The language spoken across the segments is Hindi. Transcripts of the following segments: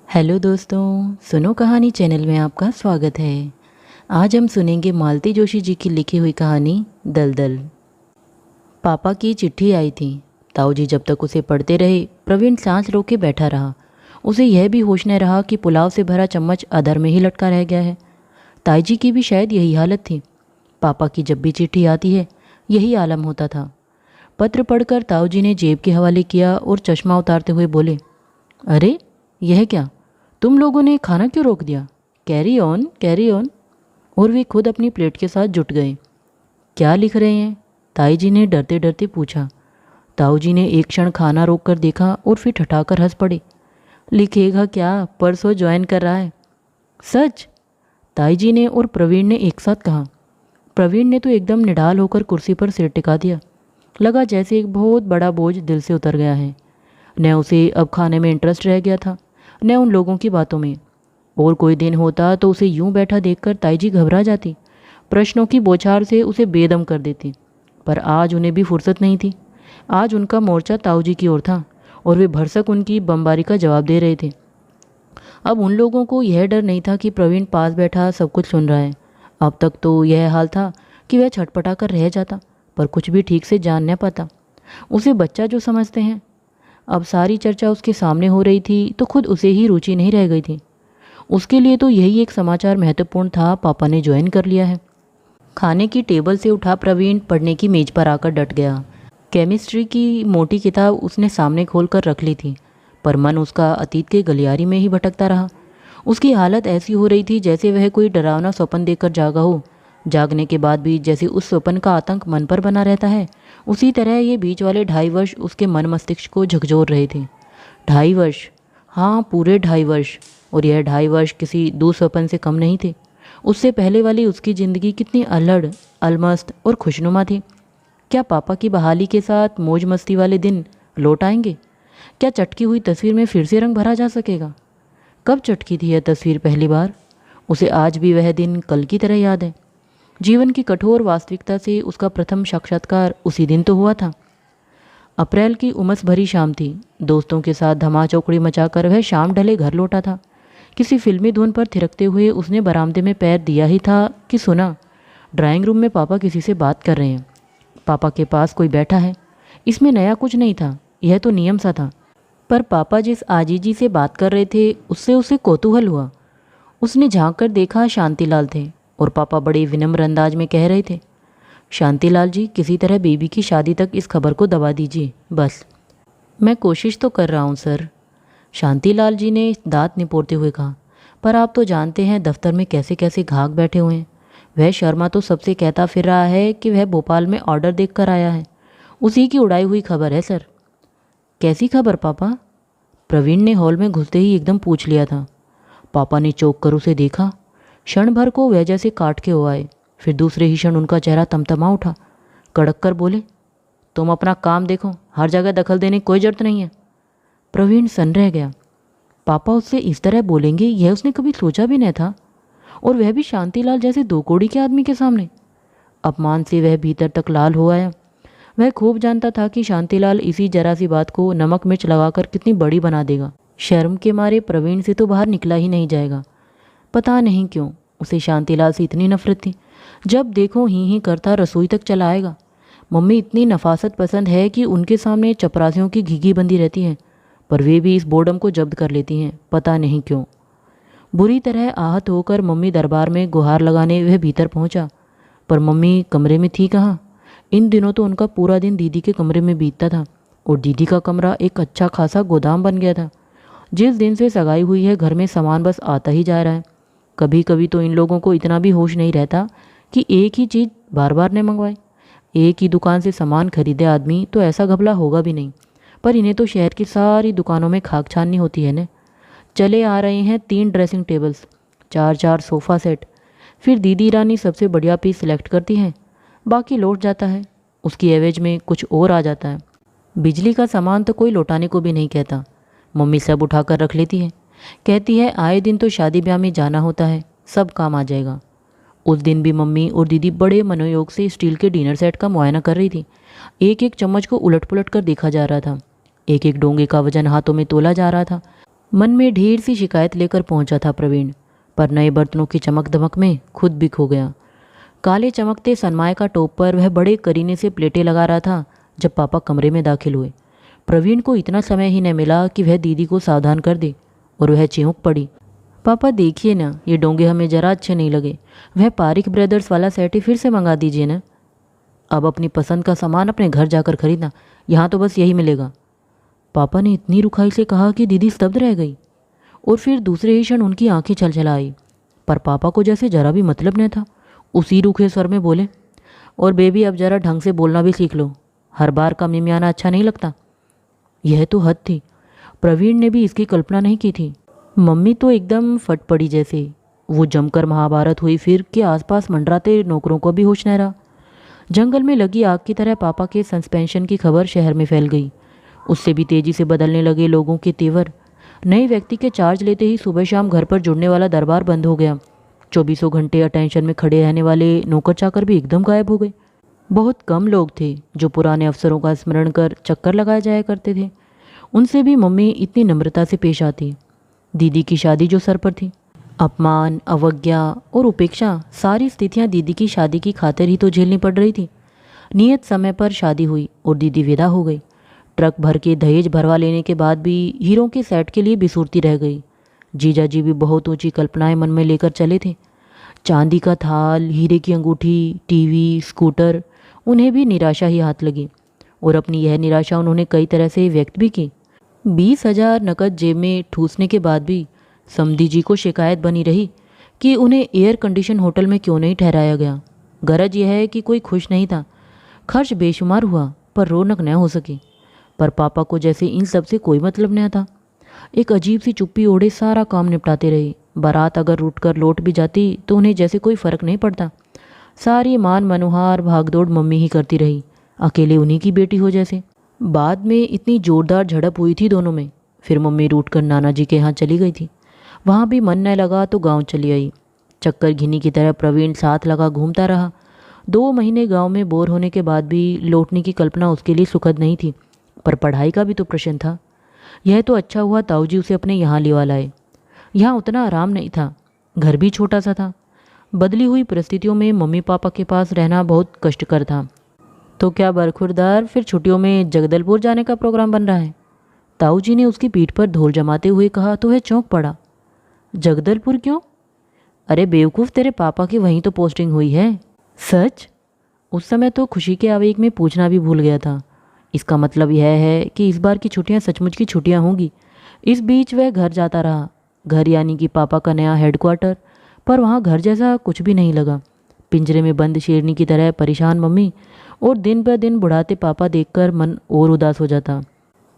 हेलो दोस्तों, सुनो कहानी चैनल में आपका स्वागत है। आज हम सुनेंगे मालती जोशी जी की लिखी हुई कहानी दलदल। पापा की चिट्ठी आई थी। ताऊ जी जब तक उसे पढ़ते रहे, प्रवीण सांस रोक के बैठा रहा। उसे यह भी होश न रहा कि पुलाव से भरा चम्मच अधर में ही लटका रह गया है। ताई जी की भी शायद यही हालत थी। पापा की जब भी चिट्ठी आती है, यही आलम होता था। पत्र पढ़कर ताऊ जी ने जेब के हवाले किया और चश्मा उतारते हुए बोले, अरे यह क्या, तुम लोगों ने खाना क्यों रोक दिया? Carry on carry on. और वे खुद अपनी प्लेट के साथ जुट गए। क्या लिख रहे हैं? ताई जी ने डरते डरते पूछा। ताऊ जी ने एक क्षण खाना रोक कर देखा और फिर ठठाकर हंस पड़े। लिखेगा क्या, परसों ज्वाइन कर रहा है। सच? ताई जी ने और प्रवीण ने एक साथ कहा। प्रवीण ने तो एकदम निढाल होकर कुर्सी पर सिर टिका दिया। लगा जैसे एक बहुत बड़ा बोझ दिल से उतर गया है। न उसे अब खाने में इंटरेस्ट रह गया था, न उन लोगों की बातों में। और कोई दिन होता तो उसे यूं बैठा देखकर ताई जी घबरा जाती, प्रश्नों की बौछार से उसे बेदम कर देती। पर आज उन्हें भी फुर्सत नहीं थी। आज उनका मोर्चा ताऊ जी की ओर था और वे भरसक उनकी बमबारी का जवाब दे रहे थे। अब उन लोगों को यह डर नहीं था कि प्रवीण पास बैठा सब कुछ सुन रहा है। अब तक तो यह हाल था कि वह छटपटा कर रह जाता, पर कुछ भी ठीक से जान न पाता। उसे बच्चा जो समझते हैं। अब सारी चर्चा उसके सामने हो रही थी तो खुद उसे ही रुचि नहीं रह गई थी। उसके लिए तो यही एक समाचार महत्वपूर्ण था, पापा ने ज्वाइन कर लिया है। खाने की टेबल से उठा प्रवीण पढ़ने की मेज पर आकर डट गया। केमिस्ट्री की मोटी किताब उसने सामने खोल कर रख ली थी, पर मन उसका अतीत के गलियारी में ही भटकता रहा। उसकी हालत ऐसी हो रही थी जैसे वह कोई डरावना स्वप्न देखकर जागा हो। जागने के बाद भी जैसे उस स्वप्न का आतंक मन पर बना रहता है, उसी तरह ये बीच वाले 2.5 वर्ष उसके मन मस्तिष्क को झकझोर रहे थे। 2.5 वर्ष, हाँ पूरे 2.5 वर्ष। और यह 2.5 वर्ष किसी दुस्वप्न से कम नहीं थे। उससे पहले वाली उसकी ज़िंदगी कितनी अल्हड़, अलमस्त और खुशनुमा थी। क्या पापा की बहाली के साथ मौज मस्ती वाले दिन लौट आएंगे? क्या चटकी हुई तस्वीर में फिर से रंग भरा जा सकेगा? कब चटकी थी यह तस्वीर पहली बार? उसे आज भी वह दिन कल की तरह याद है। जीवन की कठोर वास्तविकता से उसका प्रथम साक्षात्कार उसी दिन तो हुआ था। अप्रैल की उमस भरी शाम थी। दोस्तों के साथ धमाचौकड़ी मचाकर वह शाम ढले घर लौटा था। किसी फिल्मी धुन पर थिरकते हुए उसने बरामदे में पैर दिया ही था कि सुना, ड्राइंग रूम में पापा किसी से बात कर रहे हैं। पापा के पास कोई बैठा है। इसमें नया कुछ नहीं था, यह तो नियम सा था। पर पापा जिस आजीजी से बात कर रहे थे उससे उसे कौतूहल हुआ। उसने झांक कर देखा, शांतिलाल थे और पापा बड़े विनम्र अंदाज में कह रहे थे, शांतिलाल जी, किसी तरह बेबी की शादी तक इस खबर को दबा दीजिए बस। मैं कोशिश तो कर रहा हूँ सर, शांतिलाल जी ने दांत निपोरते हुए कहा। पर आप तो जानते हैं दफ्तर में कैसे कैसे घाक बैठे हुए हैं। वह शर्मा तो सबसे कहता फिर रहा है कि वह भोपाल में ऑर्डर देख कर आया है। उसी की उड़ाई हुई खबर है सर। कैसी खबर पापा? प्रवीण ने हॉल में घुसते ही एकदम पूछ लिया था। पापा ने चौंक कर उसे देखा। क्षण भर को वह जैसे काट के हो आए, फिर दूसरे ही क्षण उनका चेहरा तमतमा उठा। कड़क कर बोले, तुम अपना काम देखो, हर जगह दखल देने की कोई जरूरत नहीं है। प्रवीण सन रह गया। पापा उससे इस तरह बोलेंगे यह उसने कभी सोचा भी नहीं था, और वह भी शांतिलाल जैसे 2 कौड़ी के आदमी के सामने। अपमान से वह भीतर तक लाल हो आया। वह खूब जानता था कि शांतिलाल इसी जरा सी बात को नमक मिर्च लगाकर कितनी बड़ी बना देगा। शर्म के मारे प्रवीण से तो बाहर निकला ही नहीं जाएगा। पता नहीं क्यों उसे शांतिलाल से इतनी नफरत थी। जब देखो ही करता रसोई तक चला आएगा। मम्मी इतनी नफासत पसंद है कि उनके सामने चपरासियों की घिघी बंदी रहती है, पर वे भी इस बोर्डम को जब्त कर लेती हैं, पता नहीं क्यों। बुरी तरह आहत होकर मम्मी दरबार में गुहार लगाने वह भीतर पहुंचा, पर मम्मी कमरे में थी कहाँ। इन दिनों तो उनका पूरा दिन दीदी के कमरे में बीतता था, और दीदी का कमरा एक अच्छा खासा गोदाम बन गया था। जिस दिन से सगाई हुई है घर में सामान बस आता ही जा रहा है। कभी कभी तो इन लोगों को इतना भी होश नहीं रहता कि एक ही चीज़ बार बार न मंगवाए। एक ही दुकान से सामान खरीदे आदमी तो ऐसा घबला होगा भी नहीं, पर इन्हें तो शहर की सारी दुकानों में खाक छाननी होती है न। चले आ रहे हैं 3 ड्रेसिंग टेबल्स, 4 सोफ़ा सेट। फिर दीदी रानी सबसे बढ़िया पीस सिलेक्ट करती हैं, बाकी लौट जाता है। उसकी एवरेज में कुछ और आ जाता है। बिजली का सामान तो कोई लौटाने को भी नहीं कहता। मम्मी सब उठाकर रख लेती है। कहती है आए दिन तो शादी ब्याह में जाना होता है, सब काम आ जाएगा। उस दिन भी मम्मी और दीदी बड़े मनोयोग से स्टील के डिनर सेट का मुआयना कर रही थी। एक एक चम्मच को उलट पुलट कर देखा जा रहा था। एक एक डोंगे का वजन हाथों में तोला जा रहा था। मन में ढेर सी शिकायत लेकर पहुंचा था प्रवीण, पर नए बर्तनों की चमक दमक में खुद भी खो गया। काले चमकते सनमाए का टोप पर वह बड़े करीने से प्लेटें लगा रहा था जब पापा कमरे में दाखिल हुए। प्रवीण को इतना समय ही न मिला कि वह दीदी को सावधान कर दे और वह चिहुक पड़ी। पापा देखिए ना, ये डोंगे हमें जरा अच्छे नहीं लगे। वह पारिक ब्रदर्स वाला सेट ही फिर से मंगा दीजिए ना। अब अपनी पसंद का सामान अपने घर जाकर खरीदना, यहाँ तो बस यही मिलेगा। पापा ने इतनी रुखाई से कहा कि दीदी स्तब्ध रह गई और फिर दूसरे ही क्षण उनकी आंखें छलछला आई। पर पापा को जैसे जरा भी मतलब न था। उसी रूखे स्वर में बोले, और बेबी अब जरा ढंग से बोलना भी सीख लो, हर बार का मिमियाना अच्छा नहीं लगता। यह तो हद थी, प्रवीण ने भी इसकी कल्पना नहीं की थी। मम्मी तो एकदम फट पड़ी, जैसे वो जमकर महाभारत हुई फिर के आसपास मंडराते नौकरों को भी होश न रहा। जंगल में लगी आग की तरह पापा के सस्पेंशन की खबर शहर में फैल गई। उससे भी तेजी से बदलने लगे लोगों के तेवर। नए व्यक्ति के चार्ज लेते ही सुबह शाम घर पर जुड़ने वाला दरबार बंद हो गया। 24 घंटे अटेंशन में खड़े रहने वाले नौकर चाकर भी एकदम गायब हो गए। बहुत कम लोग थे जो पुराने अवसरों का स्मरण कर चक्कर लगाए जाया करते थे। उनसे भी मम्मी इतनी नम्रता से पेश आती। दीदी की शादी जो सर पर थी, अपमान, अवज्ञा और उपेक्षा, सारी स्थितियां दीदी की शादी की खातिर ही तो झेलनी पड़ रही थी। नियत समय पर शादी हुई और दीदी विदा हो गई। ट्रक भर के दहेज भरवा लेने के बाद भी हीरों के सेट के लिए बिसूरती रह गई। जीजा जी भी बहुत ऊंची कल्पनाएं मन में लेकर चले थे। चांदी का थाल, हीरे की अंगूठी, टीवी, स्कूटर, उन्हें भी निराशा ही हाथ लगी और अपनी यह निराशा उन्होंने कई तरह से व्यक्त भी की। 20,000 नकद जेब में ठूसने के बाद भी समधी जी को शिकायत बनी रही कि उन्हें एयर कंडीशन होटल में क्यों नहीं ठहराया गया। गरज यह है कि कोई खुश नहीं था। खर्च बेशुमार हुआ पर रौनक न हो सकी। पर पापा को जैसे इन सब से कोई मतलब न था। एक अजीब सी चुप्पी ओढ़े सारा काम निपटाते रहे। बारात अगर रूट कर लौट भी जाती तो उन्हें जैसे कोई फर्क नहीं पड़ता। सारी मान मनोहार भागदौड़ मम्मी ही करती रही, अकेले उन्हीं की बेटी हो जैसे। बाद में इतनी जोरदार झड़प हुई थी दोनों में। फिर मम्मी रूट कर नाना जी के यहाँ चली गई थी। वहाँ भी मन न लगा तो गांव चली आई। चक्कर घिनी की तरह प्रवीण साथ लगा घूमता रहा। 2 महीने गांव में बोर होने के बाद भी लौटने की कल्पना उसके लिए सुखद नहीं थी। पर पढ़ाई का भी तो प्रश्न था। यह तो अच्छा हुआ ताऊ जी उसे अपने यहाँ लेवा लाए। यहाँ उतना आराम नहीं था, घर भी छोटा सा था। बदली हुई परिस्थितियों में मम्मी पापा के पास रहना बहुत कष्टकर था। तो क्या बरखुरदार फिर छुट्टियों में जगदलपुर जाने का प्रोग्राम बन रहा है? ताऊ जी ने उसकी पीठ पर धूल जमाते हुए कहा तो वह चौंक पड़ा। जगदलपुर क्यों? अरे बेवकूफ़, तेरे पापा की वहीं तो पोस्टिंग हुई है। सच? उस समय तो खुशी के आवेग में पूछना भी भूल गया था। इसका मतलब यह है कि इस बार की छुट्टियां सचमुच की छुट्टियां होंगी। इस बीच वह घर जाता रहा। घर यानी कि पापा का नया हेडक्वार्टर। पर वहाँ घर जैसा कुछ भी नहीं लगा। पिंजरे में बंद शेरनी की तरह परेशान मम्मी और दिन ब दिन बुढ़ाते पापा देखकर मन और उदास हो जाता।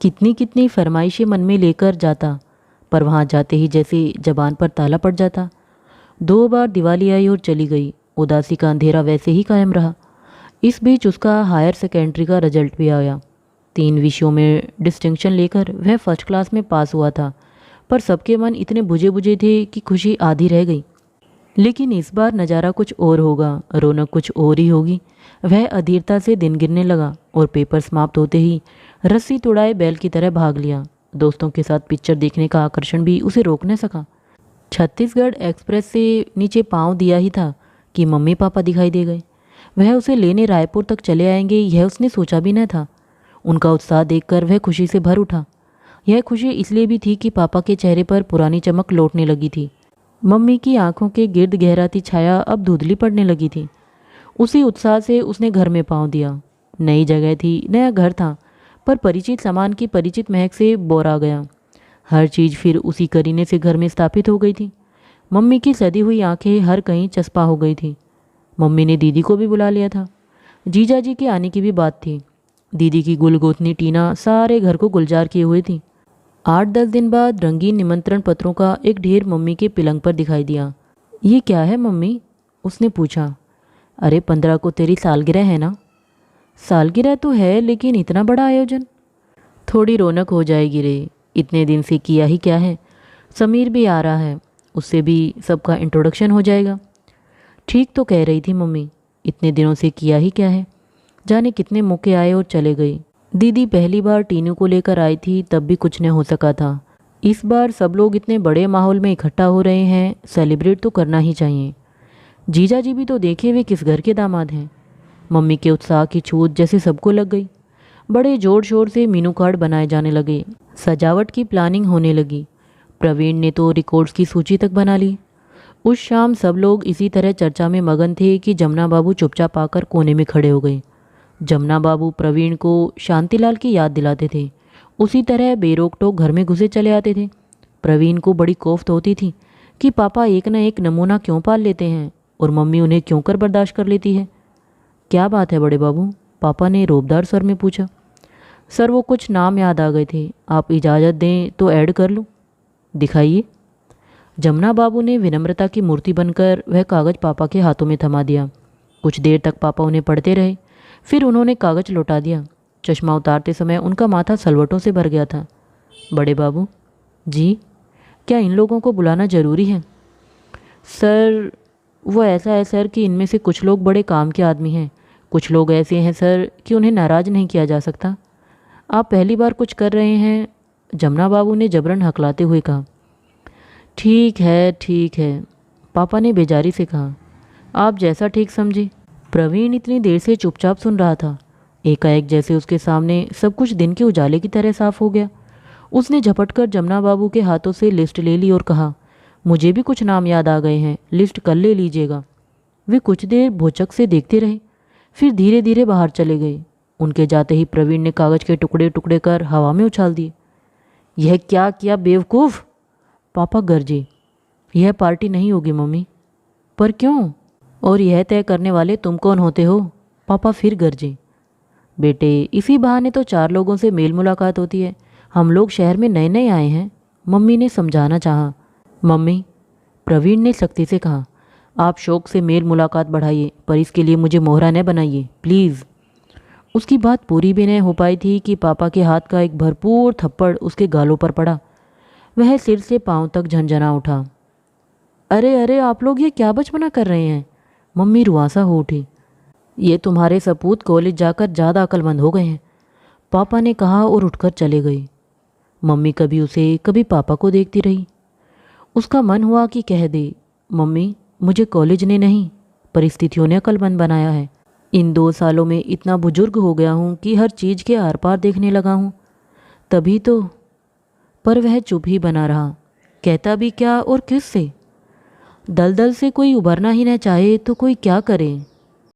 कितनी कितनी फरमाइशें मन में लेकर जाता, पर वहाँ जाते ही जैसे जबान पर ताला पड़ जाता। 2 बार दिवाली आई और चली गई। उदासी का अंधेरा वैसे ही कायम रहा। इस बीच उसका हायर सेकेंडरी का रिजल्ट भी आया। 3 विषयों में डिस्टिंक्शन लेकर वह फर्स्ट क्लास में पास हुआ था। पर सबके मन इतने बुझे बुझे थे कि खुशी आधी रह गई। लेकिन इस बार नज़ारा कुछ और होगा, रौनक कुछ और ही होगी। वह अधीरता से दिन गिरने लगा और पेपर समाप्त होते ही रस्सी तुड़ाए बैल की तरह भाग लिया। दोस्तों के साथ पिक्चर देखने का आकर्षण भी उसे रोक न सका। छत्तीसगढ़ एक्सप्रेस से नीचे पाँव दिया ही था कि मम्मी पापा दिखाई दे गए। वह उसे लेने रायपुर तक चले आएंगे यह उसने सोचा भी न था। उनका उत्साह देखकर वह खुशी से भर उठा। यह खुशी इसलिए भी थी कि पापा के चेहरे पर पुरानी चमक लौटने लगी थी। मम्मी की आंखों के गिर्द गहराती छाया अब धुंधली पड़ने लगी थी। उसी उत्साह से उसने घर में पाँव दिया। नई जगह थी, नया घर था, पर परिचित सामान की परिचित महक से बोर आ गया। हर चीज़ फिर उसी करीने से घर में स्थापित हो गई थी। मम्मी की सदी हुई आंखें हर कहीं चस्पा हो गई थी। मम्मी ने दीदी को भी बुला लिया था। जीजा जी के आने की भी बात थी। दीदी की गुलगोतनी टीना सारे घर को गुलजार किए हुए थी। 8-10 दिन बाद रंगीन निमंत्रण पत्रों का एक ढेर मम्मी के पलंग पर दिखाई दिया। ये क्या है मम्मी? उसने पूछा। अरे 15 को तेरी सालगिरह है ना? सालगिरह तो है, लेकिन इतना बड़ा आयोजन? थोड़ी रौनक हो जाएगी रे, इतने दिन से किया ही क्या है। समीर भी आ रहा है, उससे भी सबका इंट्रोडक्शन हो जाएगा। ठीक तो कह रही थी मम्मी, इतने दिनों से किया ही क्या है। जाने कितने मौके आए और चले गए। दीदी पहली बार टीनू को लेकर आई थी तब भी कुछ न हो सका था। इस बार सब लोग इतने बड़े माहौल में इकट्ठा हो रहे हैं, सेलिब्रेट तो करना ही चाहिए। जीजा जी भी तो देखे वे किस घर के दामाद हैं। मम्मी के उत्साह की छूत जैसे सबको लग गई। बड़े जोर शोर से मीनू कार्ड बनाए जाने लगे, सजावट की प्लानिंग होने लगी। प्रवीण ने तो रिकॉर्ड्स की सूची तक बना ली। उस शाम सब लोग इसी तरह चर्चा में मगन थे कि जमुना बाबू चुपचाप आकर कोने में खड़े हो गए। जमुना बाबू प्रवीण को शांतिलाल की याद दिलाते थे, उसी तरह बेरोक टोक घर में घुसे चले आते थे। प्रवीण को बड़ी कोफ्त होती थी कि पापा एक न एक नमूना क्यों पाल लेते हैं और मम्मी उन्हें क्यों कर बर्दाश्त कर लेती है। क्या बात है बड़े बाबू? पापा ने रोबदार स्वर में पूछा। सर वो कुछ नाम याद आ गए थे, आप इजाज़त दें तो ऐड कर लूँ? दिखाइए। जमुना बाबू ने विनम्रता की मूर्ति बनकर वह कागज़ पापा के हाथों में थमा दिया। कुछ देर तक पापा उन्हें पढ़ते रहे, फिर उन्होंने कागज़ लौटा दिया। चश्मा उतारते समय उनका माथा सलवटों से भर गया था। बड़े बाबू जी, क्या इन लोगों को बुलाना ज़रूरी है? सर वो ऐसा है सर कि इनमें से कुछ लोग बड़े काम के आदमी हैं, कुछ लोग ऐसे हैं सर कि उन्हें नाराज़ नहीं किया जा सकता। आप पहली बार कुछ कर रहे हैं, जमुना बाबू ने जबरन हकलाते हुए कहा। ठीक है, पापा ने बेजारी से कहा। आप जैसा ठीक समझे। प्रवीण इतनी देर से चुपचाप सुन रहा था। एकाएक जैसे उसके सामने सब कुछ दिन के उजाले की तरह साफ हो गया। उसने झपटकर जमुना बाबू के हाथों से लिस्ट ले ली और कहा, मुझे भी कुछ नाम याद आ गए हैं, लिस्ट कल ले लीजिएगा। वे कुछ देर भौचक से देखते रहे, फिर धीरे धीरे बाहर चले गए। उनके जाते ही प्रवीण ने कागज़ के टुकड़े टुकड़े कर हवा में उछाल दिए। यह क्या किया बेवकूफ़? पापा गरजे। यह पार्टी नहीं होगी मम्मी। पर क्यों? और यह तय करने वाले तुम कौन होते हो? पापा फिर गरजे। बेटे इसी बहाने तो 4 लोगों से मेल मुलाकात होती है। हम लोग शहर में नए नए आए हैं, मम्मी ने समझाना चाहा। मम्मी, प्रवीण ने सख्ती से कहा, आप शौक से मेल मुलाकात बढ़ाइए, पर इसके लिए मुझे मोहरा न बनाइए प्लीज़। उसकी बात पूरी भी नहीं हो पाई थी कि पापा के हाथ का एक भरपूर थप्पड़ उसके गालों पर पड़ा। वह सिर से पांव तक झंझना उठा। अरे अरे, आप लोग ये क्या बचपना कर रहे हैं? मम्मी रुआंसा हो उठी। ये तुम्हारे सपूत कॉलेज जाकर ज़्यादा अक्लमंद हो गए हैं, पापा ने कहा और उठकर चले गए। मम्मी कभी उसे कभी पापा को देखती रही। उसका मन हुआ कि कह दे, मम्मी मुझे कॉलेज ने नहीं परिस्थितियों ने अक्लमंद बनाया है। इन 2 सालों में इतना बुजुर्ग हो गया हूँ कि हर चीज़ के आर पार देखने लगा हूँ, तभी तो। पर वह चुप ही बना रहा। कहता भी क्या और किस से? दलदल से कोई उबरना ही न चाहे तो कोई क्या करे।